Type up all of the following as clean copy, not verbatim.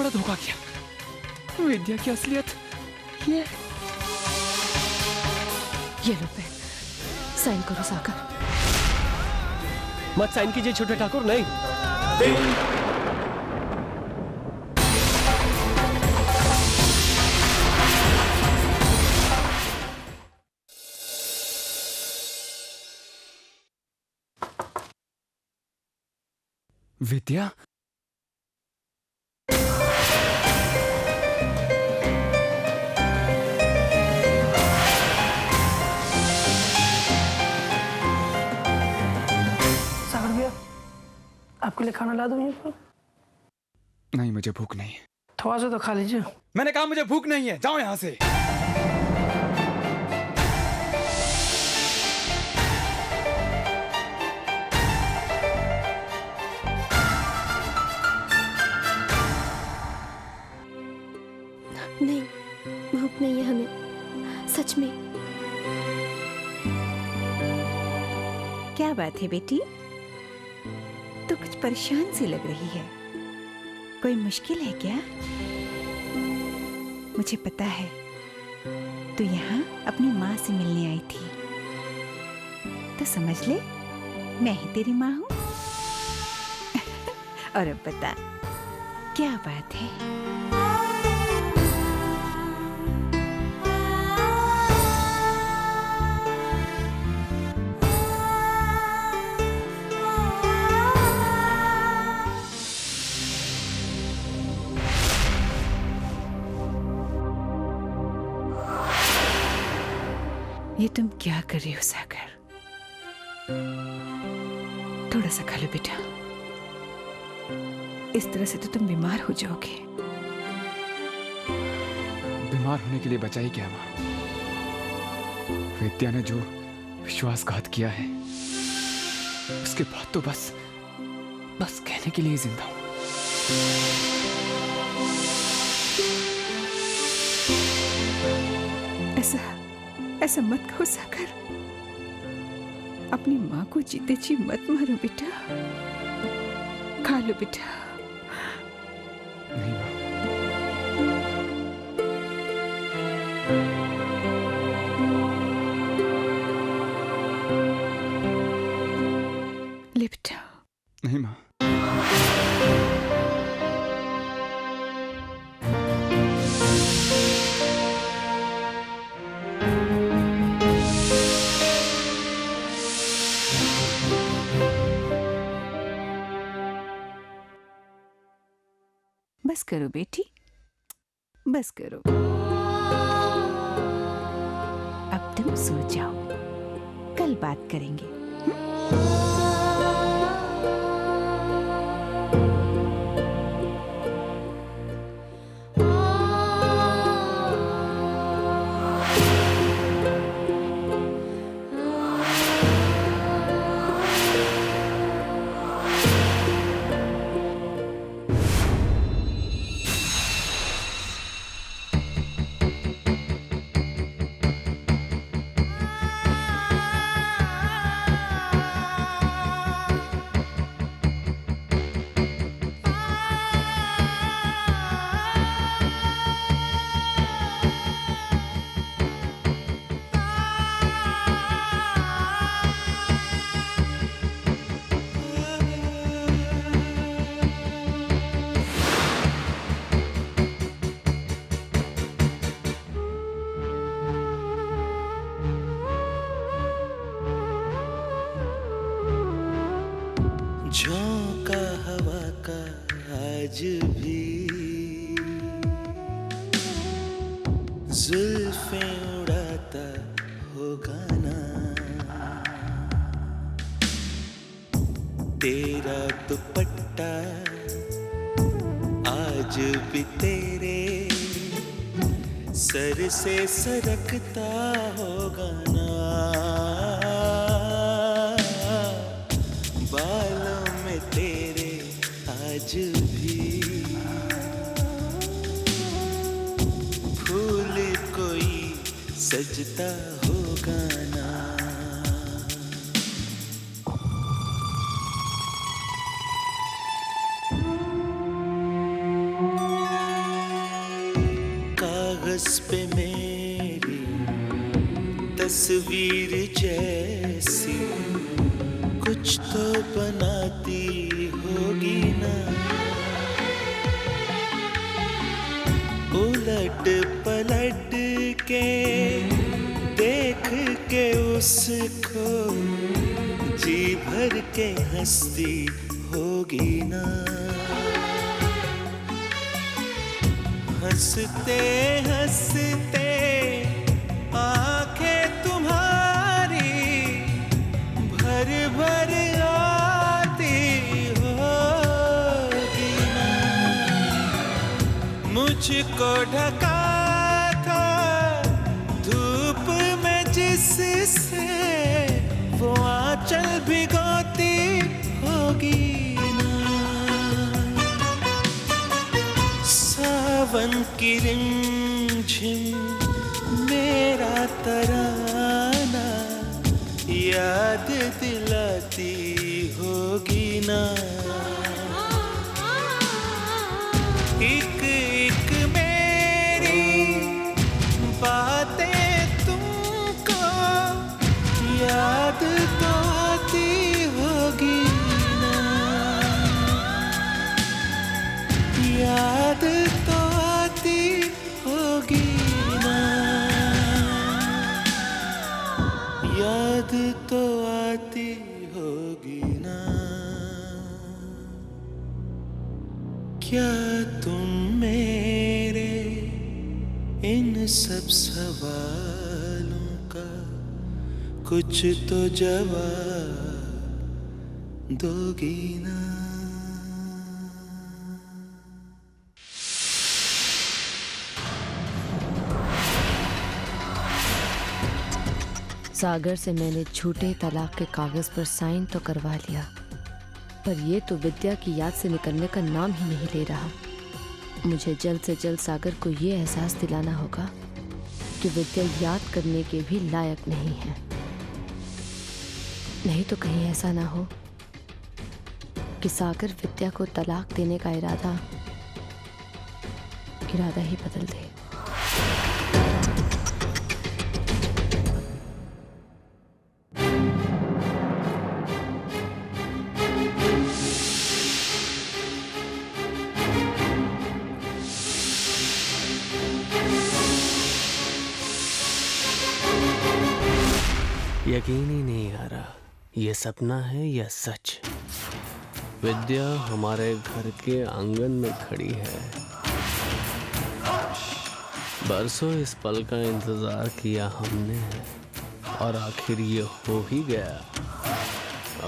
बड़ा धोखा किया। विद्या की असलियत ये लो पेन, साइन करो सागर। मत साइन कीजिए छोटे ठाकुर, नहीं। विद्या, सागर भैया, आपके लिए खाना ला दूं यहीं पर? नहीं, मुझे भूख नहीं है। थोड़ा सा तो खा लीजिए। मैंने कहा मुझे भूख नहीं है, जाओ यहां से। नहीं, भूख नहीं है हमें, सच में। क्या बात है बेटी, तो कुछ परेशान सी लग रही है। कोई मुश्किल है क्या? मुझे पता है तू यहाँ अपनी माँ से मिलने आई थी, तो समझ ले मैं ही तेरी माँ हूँ। और अब बता, क्या बात है? ये तुम क्या कर रही हो सागर? थोड़ा सा खा लो बेटा, इस तरह से तो तुम बीमार हो जाओगे। बीमार होने के लिए बचा ही क्या माँ? विद्या ने जो विश्वासघात किया है, उसके बाद तो बस कहने के लिए जिंदा हूं। ऐसा मत कहो सागर, अपनी माँ को जीते जी मत मारो बेटा, खा लो बेटा। नहीं माँ, ले बेटा। नहीं माँ। बस करो बेटी, बस करो। अब तुम सो जाओ, कल बात करेंगे। झोंका हवा का आज भी जुल्फें उड़ाता होगा ना, तेरा दुपट्टा आज भी तेरे सर से सरकता होगा ना, बालों में तेरे आज भी फूल कोई सजता होगा ना। तस्वीर जैसी कुछ तो बनाती होगी ना, उलट पलट के देख के उसको जी भर के हंसती होगी ना। हंसते हंसते आंखें तुम्हारी भर भर आती होगी ना। मुझको ढका था धूप में जिससे वो आंचल भिगोती होगी ना। सावन की रिमझिम मेरा तराना याद दिलाती होगी ना। एक एक मेरी बातें तुमको याद तो आती होगी ना, याद तो आती होगी ना, याद तो आती होगी ना। क्या तुम मेरे इन सब सवालों का कुछ तो जवाब दोगी ना। सागर से मैंने झूठे तलाक के कागज पर साइन तो करवा लिया, पर ये तो विद्या की याद से निकलने का नाम ही नहीं ले रहा। मुझे जल्द से जल्द सागर को ये एहसास दिलाना होगा कि विद्या याद करने के भी लायक नहीं है। नहीं तो कहीं ऐसा ना हो कि सागर विद्या को तलाक देने का इरादा ही बदल दे। यकीन ही नहीं आ रहा ये सपना है या सच। विद्या हमारे घर के आंगन में खड़ी है। बरसों इस पल का इंतजार किया हमने और आखिर ये हो ही गया।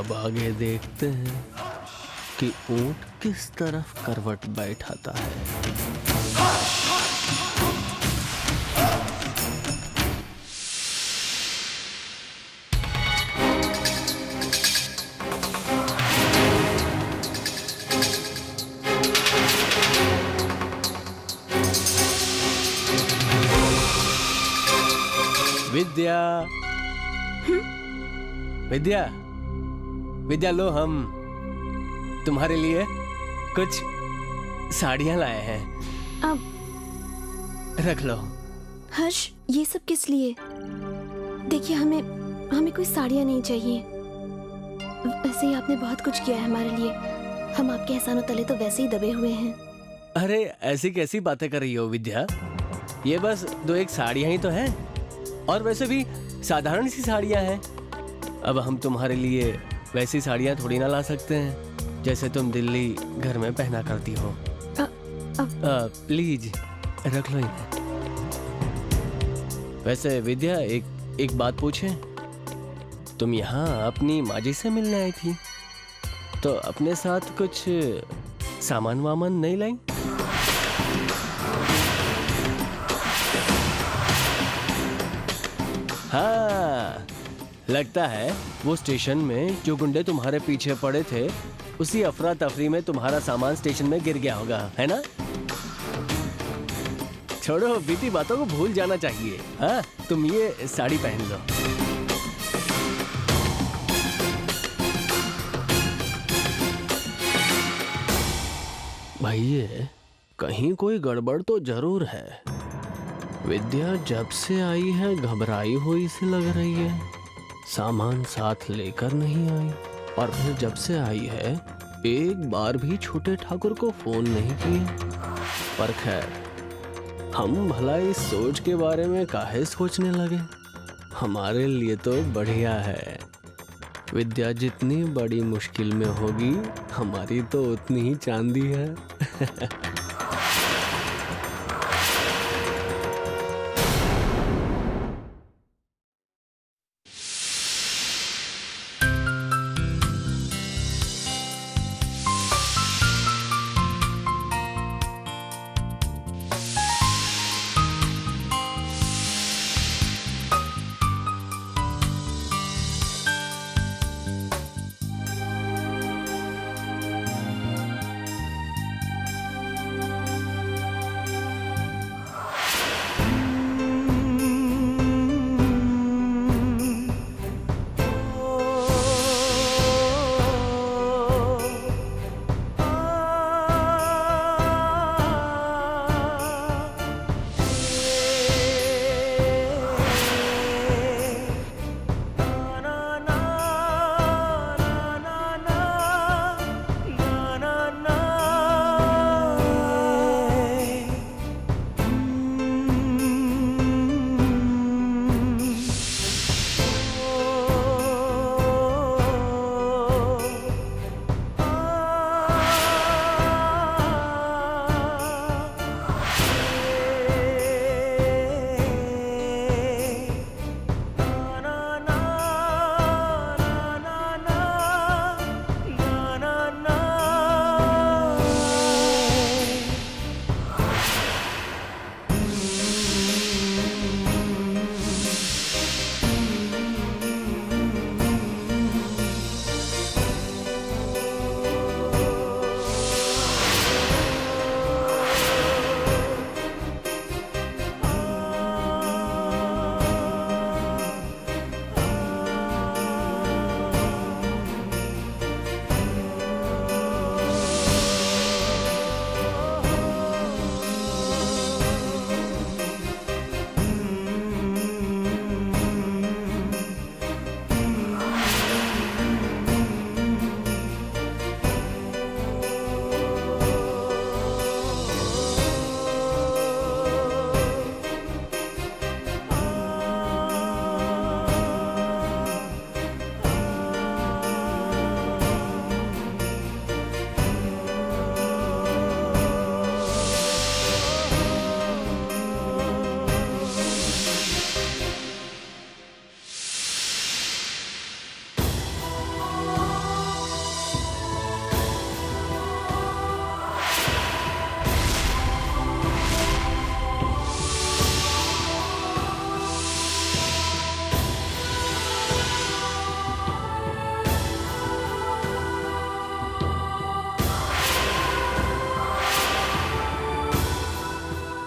अब आगे देखते हैं कि ऊंट किस तरफ करवट बैठाता है। विद्या विद्या विद्या, लो हम तुम्हारे लिए कुछ साड़ियां लाए हैं। अब रख लो। हर्ष, ये सब किस लिए? देखिए, हमें कोई साड़ियाँ नहीं चाहिए। वैसे ही आपने बहुत कुछ किया है हमारे लिए। हम आपके एहसानों तले तो वैसे ही दबे हुए हैं। अरे ऐसी कैसी बातें कर रही हो विद्या? ये बस 2-1 साड़ियां ही तो हैं, और वैसे भी साधारण सी साड़ियां हैं। अब हम तुम्हारे लिए वैसी साड़ियां थोड़ी ना ला सकते हैं जैसे तुम दिल्ली घर में पहना करती हो। प्लीज रख लो इन्हें। वैसे विद्या, एक बात पूछे, तुम यहाँ अपनी माँ जी से मिलने आई थी, तो अपने साथ कुछ सामान वामान नहीं लाई? हाँ, लगता है वो स्टेशन में जो गुंडे तुम्हारे पीछे पड़े थे, उसी अफरा तफरी में तुम्हारा सामान स्टेशन में गिर गया होगा, है ना? छोड़ो, बीती बातों को भूल जाना चाहिए। हाँ, तुम ये साड़ी पहन लो। भाई, कहीं कोई गड़बड़ तो जरूर है। विद्या जब से आई है घबराई हुई सी लग रही है, सामान साथ लेकर नहीं आई, और फिर जब से आई है एक बार भी छोटे ठाकुर को फोन नहीं किया। पर खैर, हम भला इस सोच के बारे में काहे सोचने लगे, हमारे लिए तो बढ़िया है। विद्या जितनी बड़ी मुश्किल में होगी, हमारी तो उतनी ही चांदी है।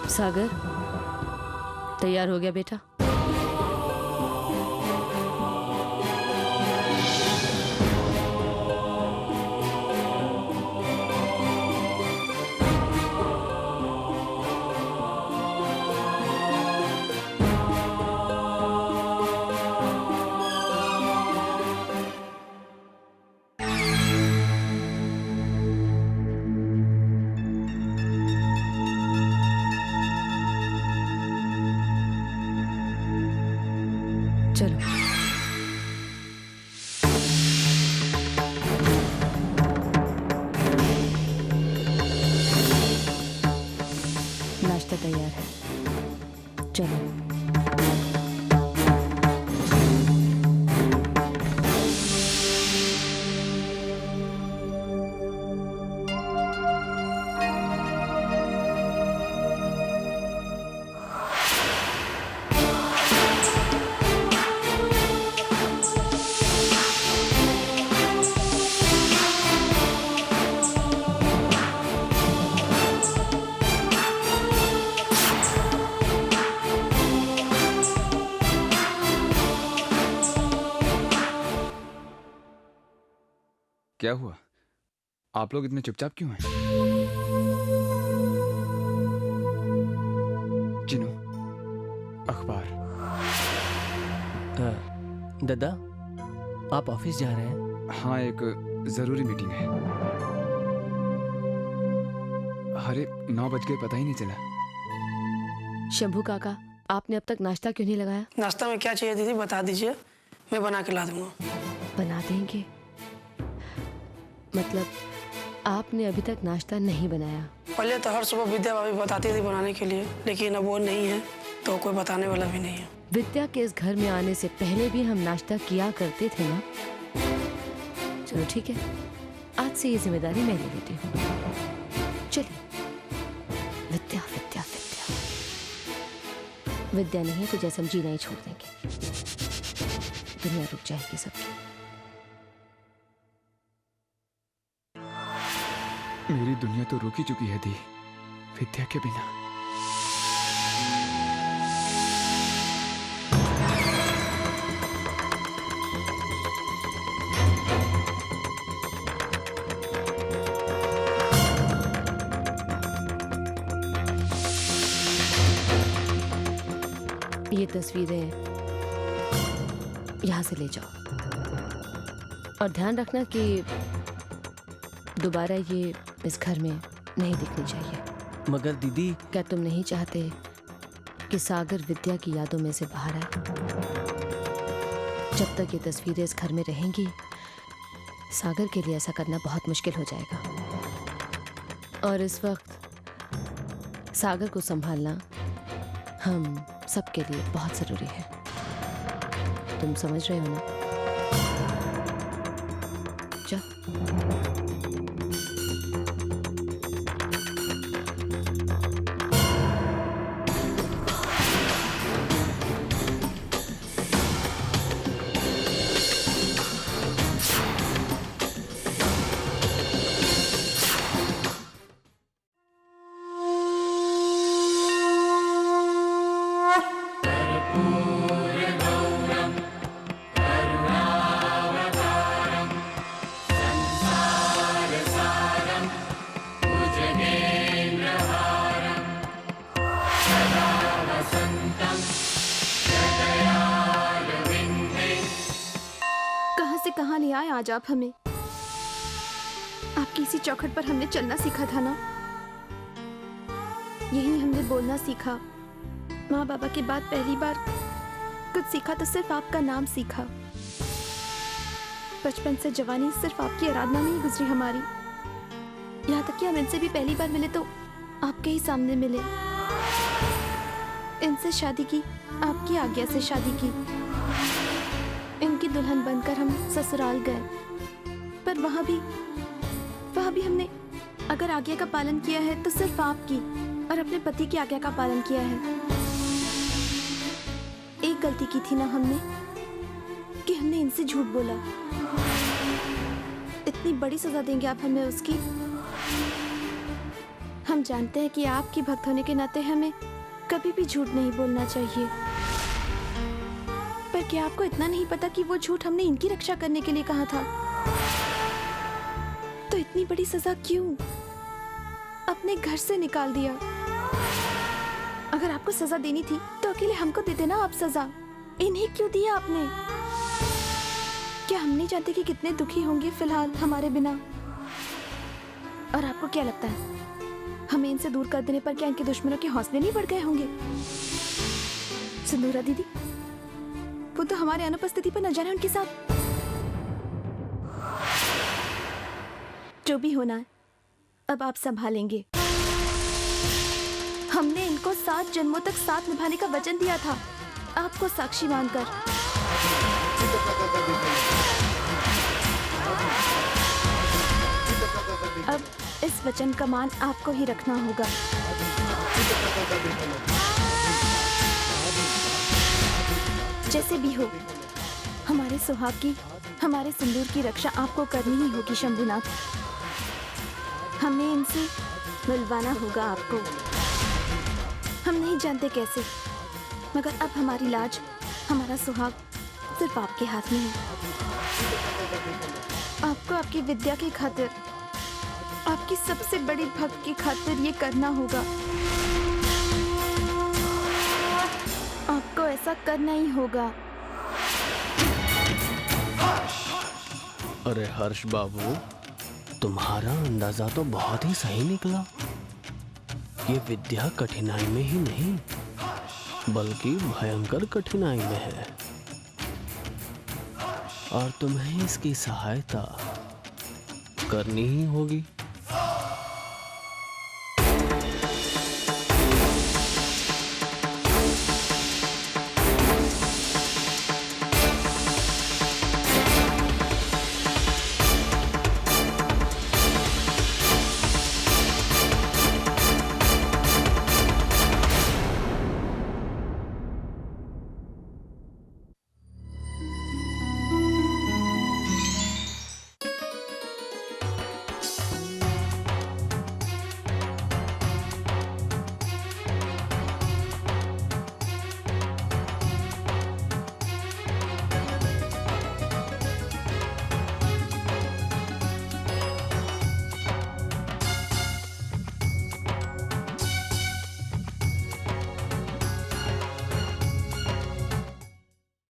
सागर, तैयार हो गया बेटा? चलो। नाश्ता तैयार है, चलो। क्या हुआ? आप लोग इतने चुपचाप क्यों हैं? चिनू, अखबार। दादा, आप ऑफिस जा रहे हैं? हाँ, एक जरूरी मीटिंग है। अरे 9 बज गए, पता ही नहीं चला। शंभू काका, आपने अब तक नाश्ता क्यों नहीं लगाया? नाश्ता में क्या चाहिए दीदी बता दीजिए, मैं बना के ला दूंगा। बना देंगे? मतलब आपने अभी तक नाश्ता नहीं बनाया? पहले तो हर सुबह विद्या भाभी बताती थी बनाने के लिए, लेकिन अब वो नहीं है तो कोई बताने वाला भी नहीं है। विद्या के इस घर में आने से पहले भी हम नाश्ता किया करते थे ना। चलो ठीक है, आज से ये जिम्मेदारी मैं ले लेती हूँ। चलिए। विद्या विद्या विद्या विद्या नहीं है तो जैसे हम जीना ही छोड़ देंगे, दुनिया रुक जाएगी सबकी। मेरी दुनिया तो रुक ही चुकी है दी, विद्या के बिना। ये तस्वीरें यहाँ से ले जाओ और ध्यान रखना कि दोबारा ये इस घर में नहीं दिखनी चाहिए। मगर दीदी, क्या तुम नहीं चाहते कि सागर विद्या की यादों में से बाहर आए? जब तक ये तस्वीरें इस घर में रहेंगी, सागर के लिए ऐसा करना बहुत मुश्किल हो जाएगा। और इस वक्त सागर को संभालना हम सबके लिए बहुत जरूरी है। तुम समझ रहे हो ना? जाओ। कहाँ ले आए आज आप हमें? आपकी इसी चौखट पर हमने चलना सीखा था ना, यही हमने बोलना सीखा। माँ बाबा के बाद पहली बार कुछ सीखा तो सिर्फ आपका नाम सीखा। बचपन से जवानी सिर्फ आपकी आराधना में ही गुजरी हमारी। यहाँ तक कि हम इनसे भी पहली बार मिले तो आपके ही सामने मिले। इनसे शादी की, आपकी आज्ञा से शादी की। इनकी दुल्हन बनकर हम ससुराल गए, पर वहां भी हमने अगर आज्ञा का पालन किया है तो सिर्फ आपकी और अपने पति की आज्ञा का पालन किया है। एक गलती की थी ना हमने कि हमने इनसे झूठ बोला। इतनी बड़ी सजा देंगे आप हमें उसकी? हम जानते हैं कि आपकी भक्त होने के नाते हमें कभी भी झूठ नहीं बोलना चाहिए, पर क्या आपको इतना नहीं पता कि वो झूठ हमने इनकी रक्षा करने के लिए कहा था? तो इतनी बड़ी सजा क्यों? अपने घर से निकाल दिया। अगर आपको सजा देनी थी तो अकेले हमको दे देना आप सजा। इन्हें क्यों दिया आपने? क्या हम नहीं जानते कि कितने दुखी होंगे फिलहाल हमारे बिना? और आपको क्या लगता है हमें इनसे दूर कर देने पर क्या इनके दुश्मनों के हौसले नहीं बढ़ गए होंगे? सिंदूरा दीदी, वो तो हमारे अनुपस्थिति पर न जाने उनके साथ जो भी होना है अब आप संभालेंगे। हमने इनको 7 जन्मों तक साथ निभाने का वचन दिया था, आपको साक्षी मानकर। अब इस वचन का मान आपको ही रखना होगा। जैसे भी हो, हमारे सुहाग की, हमारे सिंदूर की रक्षा आपको करनी ही होगी शंभुनाथ। हमें इनसे मिलवाना होगा आपको। हम नहीं जानते कैसे, मगर अब हमारी लाज, हमारा सुहाग सिर्फ आपके हाथ में है। आपको आपकी विद्या की खातिर, आपकी सबसे बड़ी भक्त की खातिर ये करना होगा। आपको ऐसा करना ही होगा। अरे हर्ष बाबू, तुम्हारा अंदाजा तो बहुत ही सही निकला। ये विद्या कठिनाई में ही नहीं बल्कि भयंकर कठिनाई में है और तुम्हें इसकी सहायता करनी ही होगी।